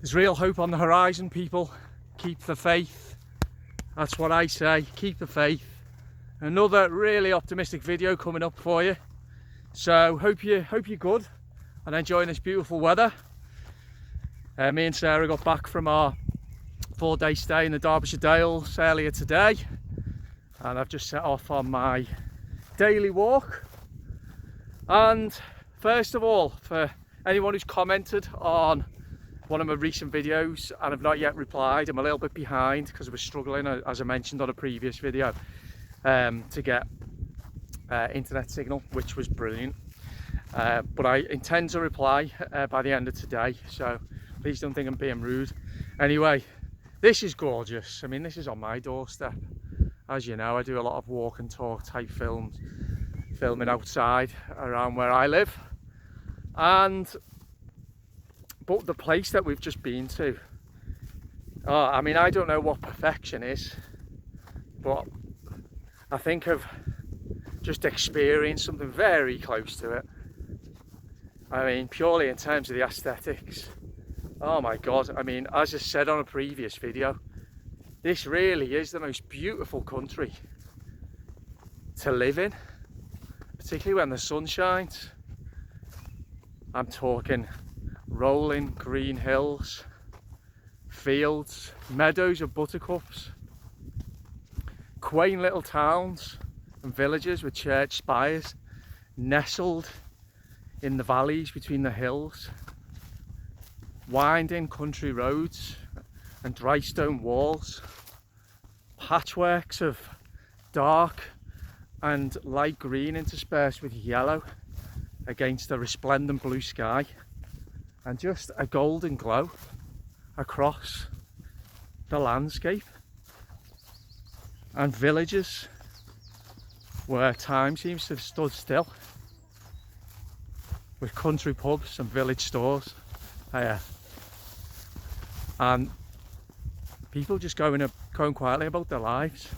There's real hope on the horizon, people. Keep the faith. That's what I say, keep the faith. Another really optimistic video coming up for you. So hope you're good and enjoying this beautiful weather. Me and Sarah got back from our 4-day stay in the Derbyshire Dales earlier today, and I've just set off on my daily walk. And first of all, for anyone who's commented on one of my recent videos and I've not yet replied, I'm a little bit behind because I was struggling, as I mentioned on a previous video, to get internet signal, which was brilliant. But I intend to reply by the end of today, so please don't think I'm being rude. Anyway, this is gorgeous. I mean, this is on my doorstep. As you know, I do a lot of walk and talk type filming outside around where I live. But the place that we've just been to, I mean, I don't know what perfection is, but I think I've just experienced something very close to it. I mean, purely in terms of the aesthetics. Oh my God, I mean, as I said on a previous video, this really is the most beautiful country to live in, particularly when the sun shines. I'm talking rolling green hills, fields, meadows of buttercups, quaint little towns and villages with church spires nestled in the valleys between the hills, winding country roads and dry stone walls, patchworks of dark and light green interspersed with yellow against a resplendent blue sky, and just a golden glow across the landscape, and villages where time seems to have stood still, with country pubs and village stores, and people just going quietly about their lives.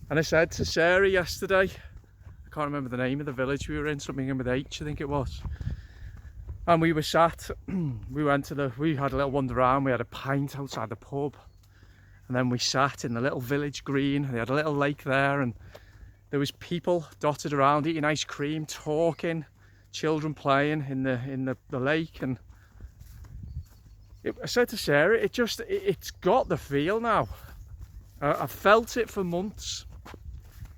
And I said to Sarah yesterday, I can't remember the name of the village we were in, something in with H I think it was, and we were sat, we had a little wander around, we had a pint outside the pub, and then we sat in the little village green. They had a little lake there, and there was people dotted around eating ice cream, talking, children playing in the lake. And I said to Sarah, it's got the feel now. I've felt it for months,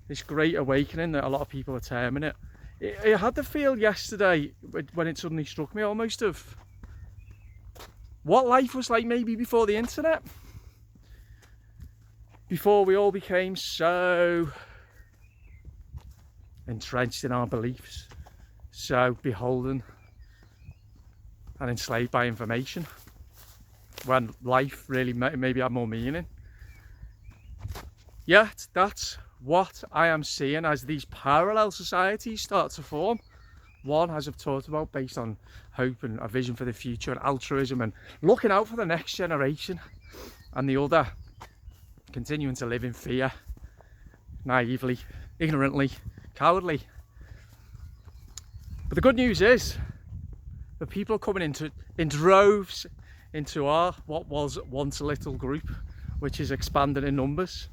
this great awakening that a lot of people are terming it. It had the feel yesterday when it suddenly struck me, almost, of what life was like maybe before the internet, before we all became so entrenched in our beliefs, so beholden and enslaved by information, when life really maybe had more meaning. Yet that's what I am seeing as these parallel societies start to form. One, as I've talked about, based on hope and a vision for the future and altruism and looking out for the next generation, and the other continuing to live in fear, naively, ignorantly, cowardly. But the good news is that people are coming in droves into our, what was once a little group, which is expanding in numbers.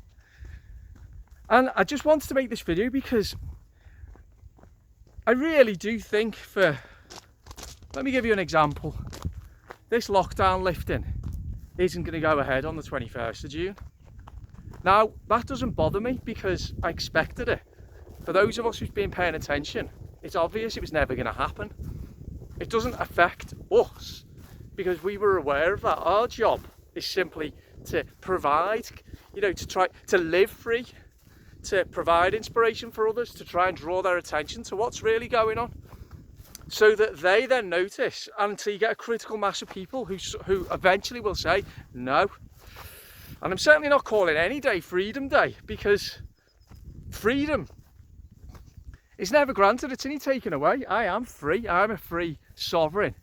And I just wanted to make this video because I really do think let me give you an example. This lockdown lifting isn't going to go ahead on the 21st of June. Now, that doesn't bother me because I expected it. For those of us who've been paying attention, it's obvious it was never going to happen. It doesn't affect us because we were aware of that. Our job is simply to provide, to try to live free, to provide inspiration for others, to try and draw their attention to what's really going on, so that they then notice, and until you get a critical mass of people who eventually will say no. And I'm certainly not calling any day Freedom Day, because freedom is never granted, it's only taken away. I am free. I'm a free, sovereign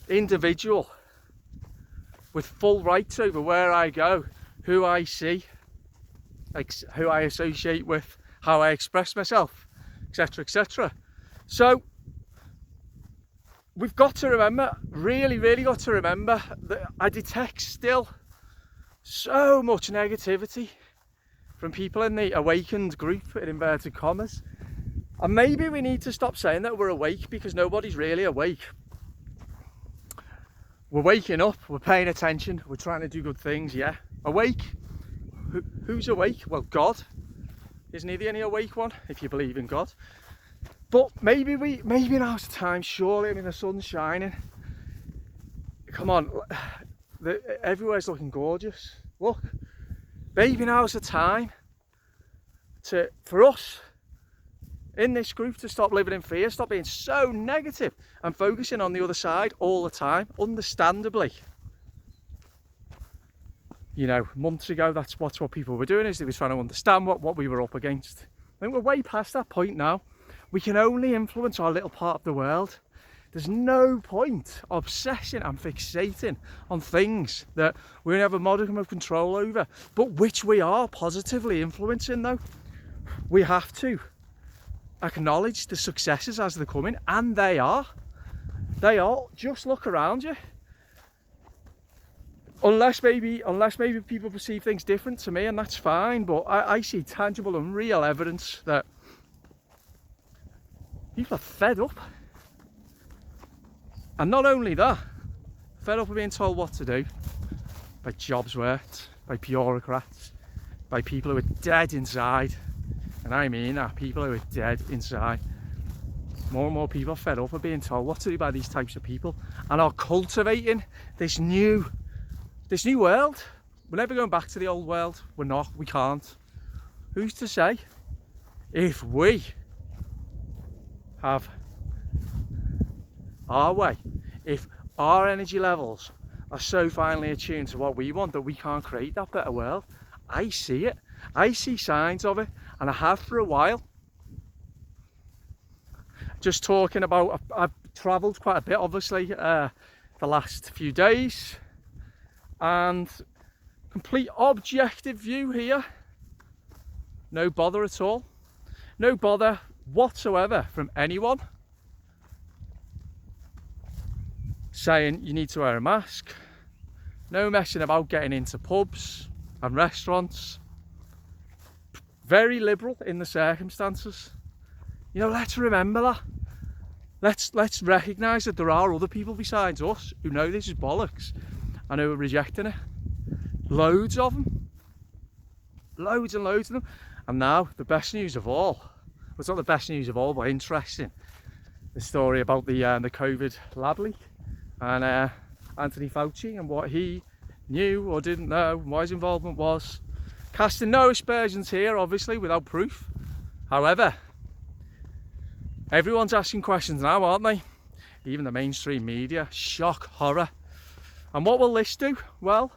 individual with full rights over where I go, who I see, who I associate with, how I express myself, etc., etc. So we've got to remember, really got to remember, that I detect still so much negativity from people in the awakened group, in inverted commas. And maybe we need to stop saying that we're awake, because nobody's really awake. We're waking up, we're paying attention, we're trying to do good things, yeah. Awake? Who's awake? Well, God. Isn't he the only awake one, if you believe in God? But maybe now's the time, surely. I mean, the sun's shining. Come on, everywhere's looking gorgeous. Look, maybe now's the time for us in this group to stop living in fear, stop being so negative and focusing on the other side all the time, understandably. You know, months ago, that's what people were doing, is they were trying to understand what we were up against. I think we're way past that point now. We can only influence our little part of the world. There's no point obsessing and fixating on things that we don't have a modicum of control over, but which we are positively influencing though. We have to acknowledge the successes as they're coming, and they are. Just look around you. Unless maybe people perceive things different to me, and that's fine, but I see tangible and real evidence that people are fed up. And not only that, fed up of being told what to do by jobs worked, by bureaucrats, by people who are dead inside. And I mean that, people who are dead inside. More and more people are fed up of being told what to do by these types of people, and are cultivating this new world. We're never going back to the old world. We're not, we can't. Who's to say? If we have our way, if our energy levels are so finely attuned to what we want that we can't create that better world. I see it. I see signs of it, and I have for a while. Just talking about, I've travelled quite a bit obviously the last few days, and complete objective view here. No bother at all. No bother whatsoever from anyone saying you need to wear a mask. No messing about getting into pubs and restaurants. Very liberal in the circumstances. You know, let's remember that. Let's recognise that there are other people besides us who know this is bollocks and who are rejecting it. Loads of them. Loads and loads of them. And now, the best news of all. Well, it's not the best news of all, but interesting. The story about the COVID lab leak and Anthony Fauci and what he knew or didn't know, and what his involvement was. Casting no aspersions here, obviously, without proof. However, everyone's asking questions now, aren't they? Even the mainstream media. Shock, horror. And what will this do? Well,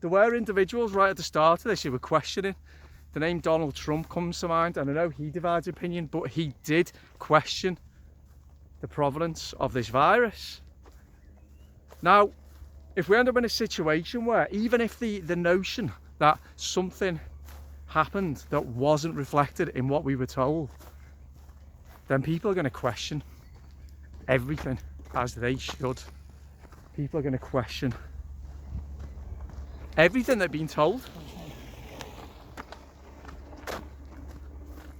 there were individuals right at the start of this who were questioning. The name Donald Trump comes to mind, and I know he divides opinion, but he did question the provenance of this virus. Now, if we end up in a situation where, even if the notion that something happened that wasn't reflected in what we were told, then people are going to question everything, as they should. People are going to question everything they've been told.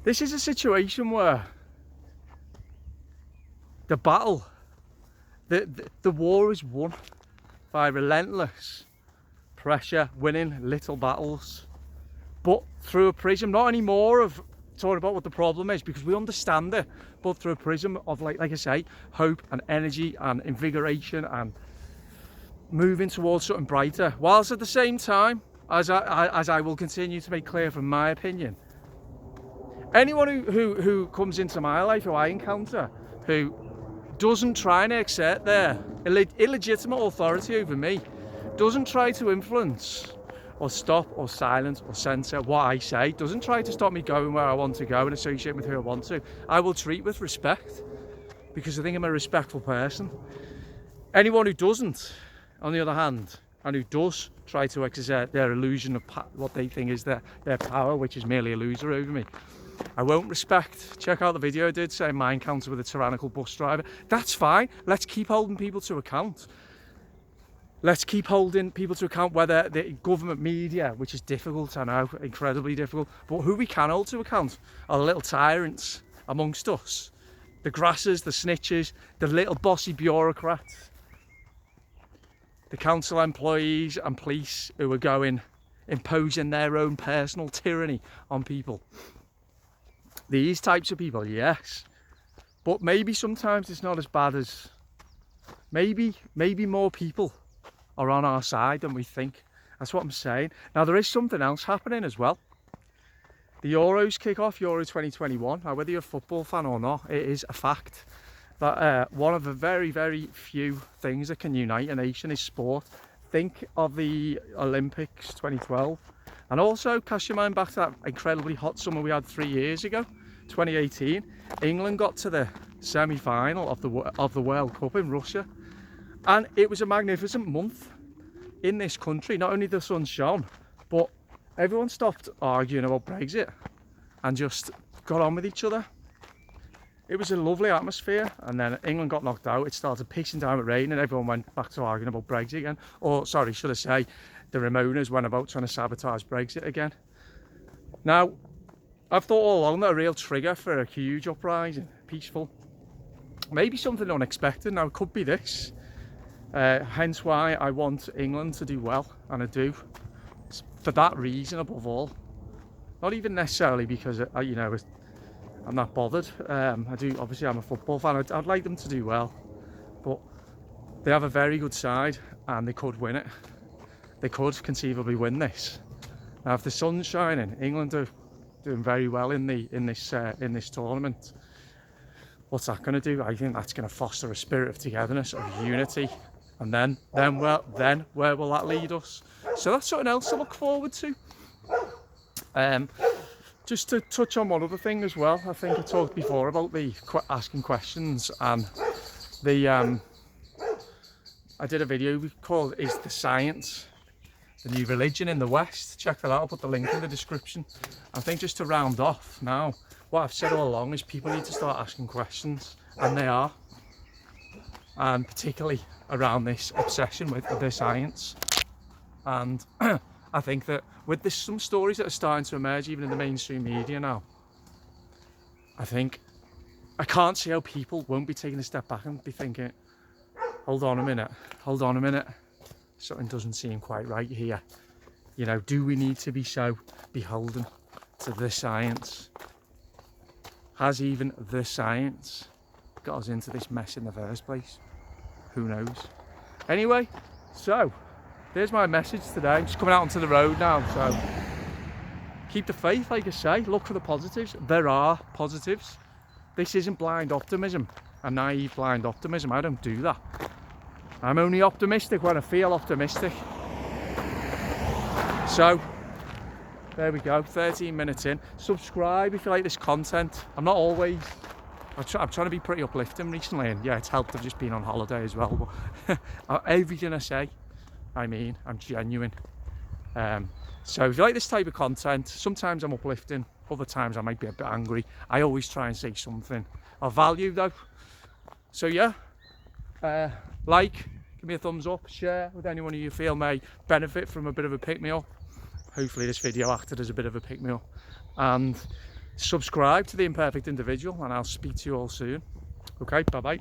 This is a situation where the battle, the war is won by relentless pressure, winning little battles, but through a prism not anymore of talking about what the problem is, because we understand it, but through a prism of, like I say, hope and energy and invigoration and moving towards something brighter, whilst at the same time, as I will continue to make clear from my opinion, anyone who comes into my life, who I encounter, who doesn't try and exert their illegitimate authority over me, doesn't try to influence or stop or silence or censor what I say, doesn't try to stop me going where I want to go and associate with who I want to, I will treat with respect, because I think I'm a respectful person. Anyone who doesn't, on the other hand, and who does try to exert their illusion of what they think is their power, which is merely illusory over me, I won't respect. Check out the video I did saying my encounter with a tyrannical bus driver. That's fine. Let's keep holding people to account. Let's keep holding people to account, whether the government media, which is difficult, I know, incredibly difficult, but who we can hold to account are the little tyrants amongst us. The grassers, the snitches, the little bossy bureaucrats, the council employees and police who are going, imposing their own personal tyranny on people. These types of people, yes. But maybe sometimes it's not as bad as, maybe more people are on our side than we think. That's what I'm saying. Now there is something else happening as well. The Euros kick off, Euro 2021. Now whether you're a football fan or not, it is a fact that one of the very, very few things that can unite a nation is sport. Think of the Olympics 2012, and also cast your mind back to that incredibly hot summer we had 3 years ago, 2018. England got to the semi-final of the World Cup in Russia, and it was a magnificent month in this country. Not only the sun shone, but everyone stopped arguing about Brexit and just got on with each other. It was a lovely atmosphere, and then England got knocked out. It started pissing down with rain and everyone went back to arguing about Brexit again. Or, sorry, should I say, the Ramonas went about trying to sabotage Brexit again. Now, I've thought all along that a real trigger for a huge uprising, peaceful, maybe something unexpected. Now, it could be this. Hence why I want England to do well, and I do. For that reason, above all. Not even necessarily because, you know, I'm not bothered. Obviously I'm a football fan. I'd like them to do well, but they have a very good side and they could win it. They could conceivably win this. Now if the sun's shining, England are doing very well in this tournament. What's that going to do? I think that's going to foster a spirit of togetherness, of unity, and then where will that lead us? So that's something else to look forward to. Just to touch on one other thing as well, I think I talked before about the asking questions, and the I did a video called "Is the Science the New Religion in the West?" Check that out, I'll put the link in the description. I think just to round off now, what I've said all along is people need to start asking questions, and they are, and particularly around this obsession with the science. And I think that with some stories that are starting to emerge even in the mainstream media now, I can't see how people won't be taking a step back and be thinking, hold on a minute, something doesn't seem quite right here. You know, do we need to be so beholden to the science? Has even the science got us into this mess in the first place? Who knows? Anyway, so there's my message today. I'm just coming out onto the road now, so keep the faith, like I say. Look for the positives. There are positives. This isn't blind optimism, a naive blind optimism. I don't do that. I'm only optimistic when I feel optimistic. So there we go, 13 minutes in. Subscribe if you like this content. I'm not always, I'm trying to be pretty uplifting recently, and yeah, it's helped. I've just been on holiday as well, but everything I say, I mean, I'm genuine. So if you like this type of content, sometimes I'm uplifting, other times I might be a bit angry. I always try and say something of value though. So yeah, like, give me a thumbs up, share with anyone who you feel may benefit from a bit of a pick-me-up. Hopefully this video acted as a bit of a pick-me-up. And subscribe to The Imperfect Individual, and I'll speak to you all soon. Okay, bye-bye.